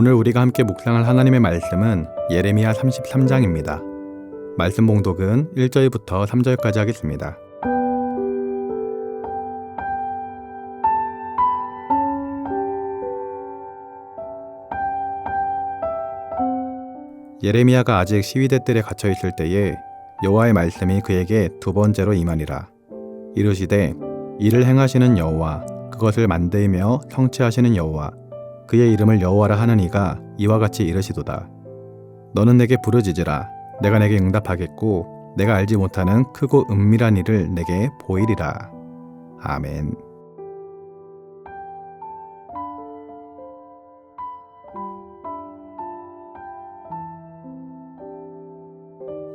오늘 우리가 함께 묵상할 하나님의 말씀은 예레미야 33장입니다. 말씀 봉독은 1절부터 3절까지 하겠습니다. 예레미야가 아직 시위대 뜰에 갇혀 있을 때에 여호와의 말씀이 그에게 두 번째로 임하니라. 이르시되 이를 행하시는 여호와, 그것을 만들며 성취하시는 여호와, 그의 이름을 여호와라 하는 이가 이와 같이 이르시도다. 너는 내게 부르짖으라. 내가 내게 응답하겠고 내가 알지 못하는 크고 은밀한 일을 내게 보이리라. 아멘.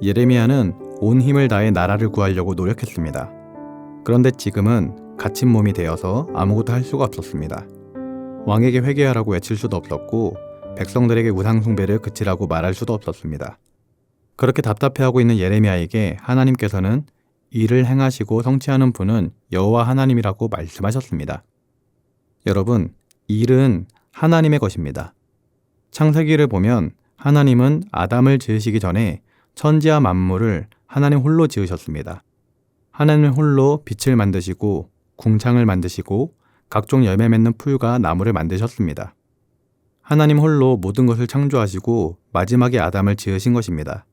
예레미야는 온 힘을 다해 나라를 구하려고 노력했습니다. 그런데 지금은 갇힌 몸이 되어서 아무것도 할 수가 없었습니다. 왕에게 회개하라고 외칠 수도 없었고 백성들에게 우상 숭배를 그치라고 말할 수도 없었습니다. 그렇게 답답해하고 있는 예레미야에게 하나님께서는 일을 행하시고 성취하는 분은 여호와 하나님이라고 말씀하셨습니다. 여러분, 일은 하나님의 것입니다. 창세기를 보면 하나님은 아담을 지으시기 전에 천지와 만물을 하나님 홀로 지으셨습니다. 하나님 홀로 빛을 만드시고 궁창을 만드시고 각종 열매 맺는 풀과 나무를 만드셨습니다. 하나님 홀로 모든 것을 창조하시고 마지막에 아담을 지으신 것입니다.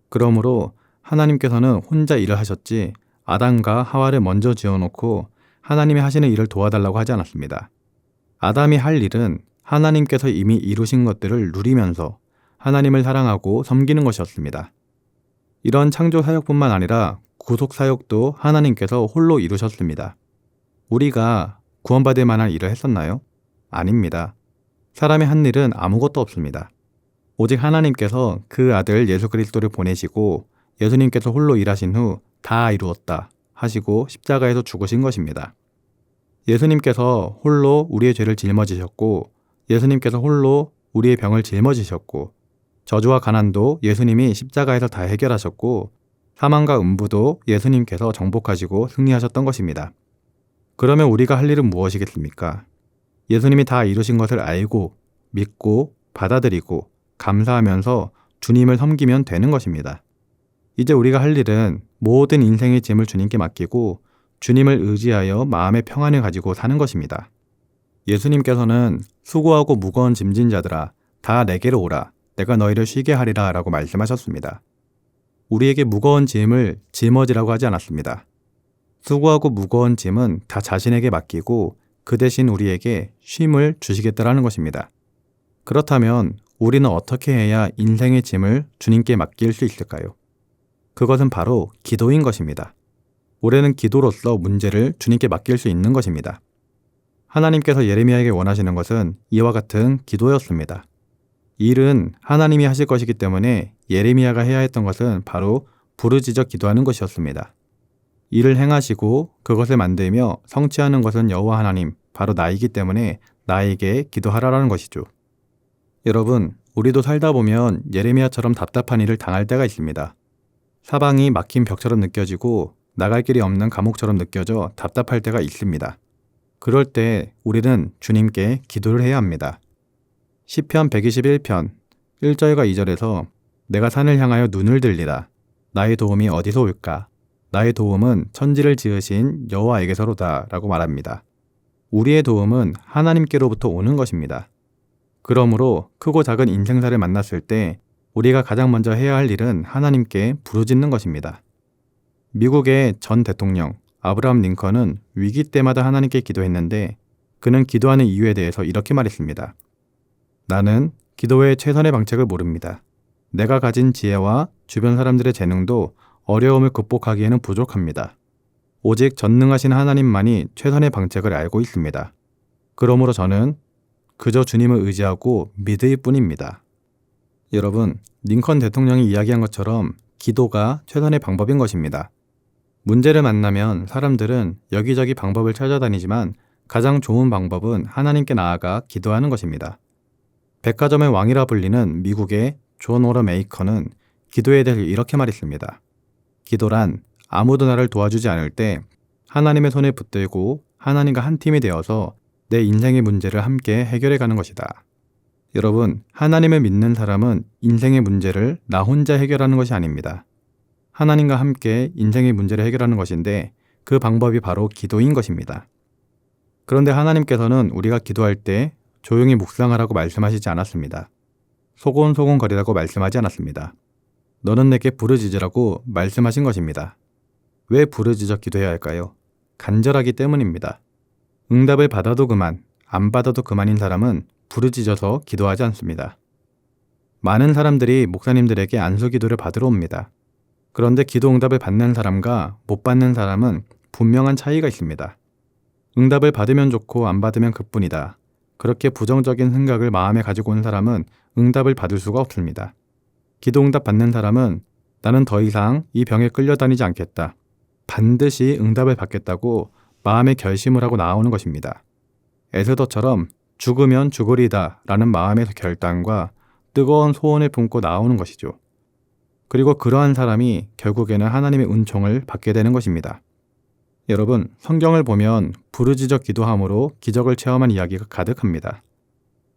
그러므로 하나님께서는 혼자 일을 하셨지 아담과 하와를 먼저 지어놓고 하나님이 하시는 일을 도와달라고 하지 않았습니다. 아담이 할 일은 하나님께서 이미 이루신 것들을 누리면서 하나님을 사랑하고 섬기는 것이었습니다. 이런 창조 사역뿐만 아니라 구속 사역도 하나님께서 홀로 이루셨습니다. 우리가 구원받을 만한 일을 했었나요? 아닙니다. 사람이 한 일은 아무것도 없습니다. 오직 하나님께서 그 아들 예수 그리스도를 보내시고 예수님께서 홀로 일하신 후 다 이루었다 하시고 십자가에서 죽으신 것입니다. 예수님께서 홀로 우리의 죄를 짊어지셨고 예수님께서 홀로 우리의 병을 짊어지셨고 저주와 가난도 예수님이 십자가에서 다 해결하셨고 사망과 음부도 예수님께서 정복하시고 승리하셨던 것입니다. 그러면 우리가 할 일은 무엇이겠습니까? 예수님이 다 이루신 것을 알고 믿고 받아들이고 감사하면서 주님을 섬기면 되는 것입니다. 이제 우리가 할 일은 모든 인생의 짐을 주님께 맡기고 주님을 의지하여 마음의 평안을 가지고 사는 것입니다. 예수님께서는 수고하고 무거운 짐진 자들아 다 내게로 오라. 내가 너희를 쉬게 하리라 라고 말씀하셨습니다. 우리에게 무거운 짐을 짊어지라고 하지 않았습니다. 수고하고 무거운 짐은 다 자신에게 맡기고 그 대신 우리에게 쉼을 주시겠다라는 것입니다. 그렇다면 우리는 어떻게 해야 인생의 짐을 주님께 맡길 수 있을까요? 그것은 바로 기도인 것입니다. 우리는 기도로서 문제를 주님께 맡길 수 있는 것입니다. 하나님께서 예레미야에게 원하시는 것은 이와 같은 기도였습니다. 일은 하나님이 하실 것이기 때문에 예레미야가 해야 했던 것은 바로 부르짖어 기도하는 것이었습니다. 일을 행하시고 그것을 만들며 성취하는 것은 여호와 하나님, 바로 나이기 때문에 나에게 기도하라라는 것이죠. 여러분, 우리도 살다 보면 예레미야처럼 답답한 일을 당할 때가 있습니다. 사방이 막힌 벽처럼 느껴지고 나갈 길이 없는 감옥처럼 느껴져 답답할 때가 있습니다. 그럴 때 우리는 주님께 기도를 해야 합니다. 시편 121편 1절과 2절에서 내가 산을 향하여 눈을 들리라. 나의 도움이 어디서 올까? 나의 도움은 천지를 지으신 여호와에게서로다 라고 말합니다. 우리의 도움은 하나님께로부터 오는 것입니다. 그러므로 크고 작은 인생사를 만났을 때 우리가 가장 먼저 해야 할 일은 하나님께 부르짖는 것입니다. 미국의 전 대통령 아브라함 링컨은 위기 때마다 하나님께 기도했는데 그는 기도하는 이유에 대해서 이렇게 말했습니다. 나는 기도의 최선의 방책을 모릅니다. 내가 가진 지혜와 주변 사람들의 재능도 어려움을 극복하기에는 부족합니다. 오직 전능하신 하나님만이 최선의 방책을 알고 있습니다. 그러므로 저는 그저 주님을 의지하고 믿을 뿐입니다. 여러분, 링컨 대통령이 이야기한 것처럼 기도가 최선의 방법인 것입니다. 문제를 만나면 사람들은 여기저기 방법을 찾아다니지만 가장 좋은 방법은 하나님께 나아가 기도하는 것입니다. 백화점의 왕이라 불리는 미국의 존 워러 메이커는 기도에 대해 이렇게 말했습니다. 기도란 아무도 나를 도와주지 않을 때 하나님의 손에 붙들고 하나님과 한 팀이 되어서 내 인생의 문제를 함께 해결해 가는 것이다. 여러분, 하나님을 믿는 사람은 인생의 문제를 나 혼자 해결하는 것이 아닙니다. 하나님과 함께 인생의 문제를 해결하는 것인데 그 방법이 바로 기도인 것입니다. 그런데 하나님께서는 우리가 기도할 때 조용히 묵상하라고 말씀하시지 않았습니다. 소곤소곤거리라고 말씀하지 않았습니다. 너는 내게 부르짖으라고 말씀하신 것입니다. 왜 부르짖어 기도해야 할까요? 간절하기 때문입니다. 응답을 받아도 그만, 안 받아도 그만인 사람은 부르짖어서 기도하지 않습니다. 많은 사람들이 목사님들에게 안수 기도를 받으러 옵니다. 그런데 기도 응답을 받는 사람과 못 받는 사람은 분명한 차이가 있습니다. 응답을 받으면 좋고 안 받으면 그뿐이다. 그렇게 부정적인 생각을 마음에 가지고 온 사람은 응답을 받을 수가 없습니다. 기도 응답 받는 사람은 나는 더 이상 이 병에 끌려다니지 않겠다. 반드시 응답을 받겠다고 마음의 결심을 하고 나오는 것입니다. 에스더처럼 죽으면 죽으리다 라는 마음의 결단과 뜨거운 소원을 품고 나오는 것이죠. 그리고 그러한 사람이 결국에는 하나님의 은총을 받게 되는 것입니다. 여러분, 성경을 보면 부르짖어 기도함으로 기적을 체험한 이야기가 가득합니다.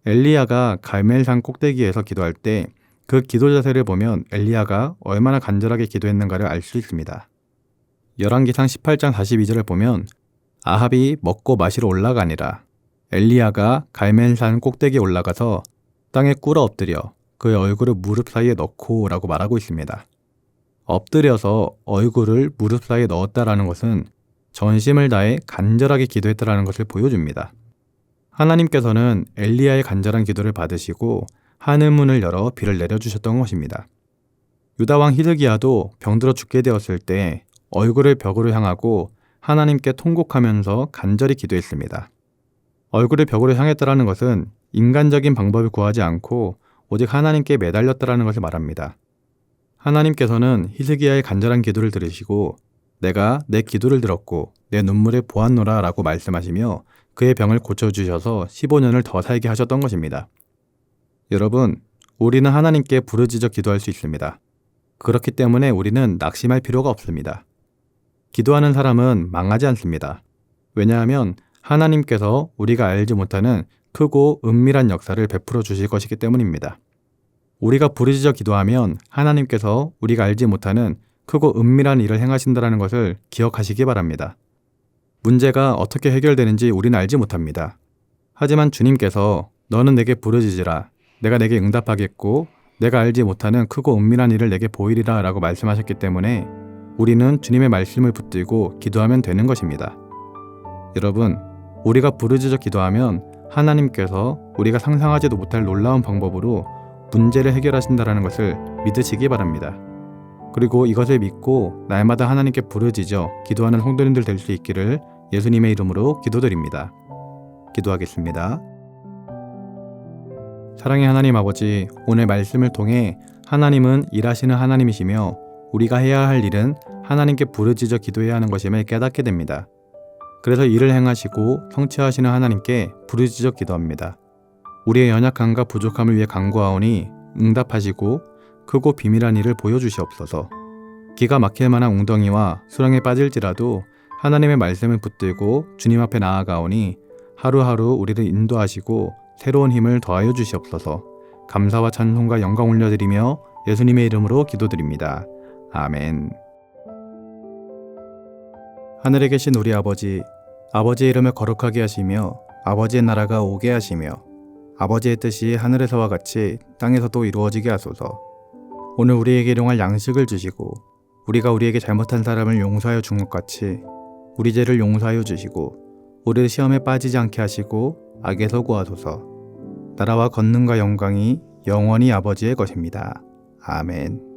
엘리야가 갈멜산 꼭대기에서 기도할 때 그 기도 자세를 보면 엘리야가 얼마나 간절하게 기도했는가를 알 수 있습니다. 열왕기상 18장 42절을 보면 아합이 먹고 마시러 올라가니라. 엘리야가 갈멜산 꼭대기에 올라가서 땅에 꿇어 엎드려 그의 얼굴을 무릎 사이에 넣고 라고 말하고 있습니다. 엎드려서 얼굴을 무릎 사이에 넣었다라는 것은 전심을 다해 간절하게 기도했다라는 것을 보여줍니다. 하나님께서는 엘리야의 간절한 기도를 받으시고 하늘문을 열어 비를 내려주셨던 것입니다. 유다왕 히드기야도 병들어 죽게 되었을 때 얼굴을 벽으로 향하고 하나님께 통곡하면서 간절히 기도했습니다. 얼굴을 벽으로 향했다라는 것은 인간적인 방법을 구하지 않고 오직 하나님께 매달렸다라는 것을 말합니다. 하나님께서는 히스기야의 간절한 기도를 들으시고 내가 내 기도를 들었고 내 눈물을 보았노라 라고 말씀하시며 그의 병을 고쳐주셔서 15년을 더 살게 하셨던 것입니다. 여러분, 우리는 하나님께 부르짖어 기도할 수 있습니다. 그렇기 때문에 우리는 낙심할 필요가 없습니다. 기도하는 사람은 망하지 않습니다. 왜냐하면 하나님께서 우리가 알지 못하는 크고 은밀한 역사를 베풀어 주실 것이기 때문입니다. 우리가 부르짖어 기도하면 하나님께서 우리가 알지 못하는 크고 은밀한 일을 행하신다는 것을 기억하시기 바랍니다. 문제가 어떻게 해결되는지 우리는 알지 못합니다. 하지만 주님께서 너는 내게 부르짖으라. 내가 내게 응답하겠고 내가 알지 못하는 크고 은밀한 일을 내게 보이리라 라고 말씀하셨기 때문에 우리는 주님의 말씀을 붙들고 기도하면 되는 것입니다. 여러분, 우리가 부르짖어 기도하면 하나님께서 우리가 상상하지도 못할 놀라운 방법으로 문제를 해결하신다는 것을 믿으시기 바랍니다. 그리고 이것을 믿고 날마다 하나님께 부르짖어 기도하는 성도님들 될 수 있기를 예수님의 이름으로 기도드립니다. 기도하겠습니다. 사랑의 하나님 아버지, 오늘 말씀을 통해 하나님은 일하시는 하나님이시며 우리가 해야 할 일은 하나님께 부르짖어 기도해야 하는 것임을 깨닫게 됩니다. 그래서 일을 행하시고 성취하시는 하나님께 부르짖어 기도합니다. 우리의 연약함과 부족함을 위해 간구하오니 응답하시고 크고 비밀한 일을 보여주시옵소서. 기가 막힐 만한 웅덩이와 수렁에 빠질지라도 하나님의 말씀을 붙들고 주님 앞에 나아가오니 하루하루 우리를 인도하시고 새로운 힘을 더하여 주시옵소서. 감사와 찬송과 영광 올려드리며 예수님의 이름으로 기도드립니다. 아멘. 하늘에 계신 우리 아버지, 아버지의 이름을 거룩하게 하시며 아버지의 나라가 오게 하시며 아버지의 뜻이 하늘에서와 같이 땅에서도 이루어지게 하소서. 오늘 우리에게 일용할 양식을 주시고 우리가 우리에게 잘못한 사람을 용서하여 준 것 같이 우리 죄를 용서하여 주시고 우리를 시험에 빠지지 않게 하시고 악에서 구하소서. 나라와 권능과 영광이 영원히 아버지의 것입니다. 아멘.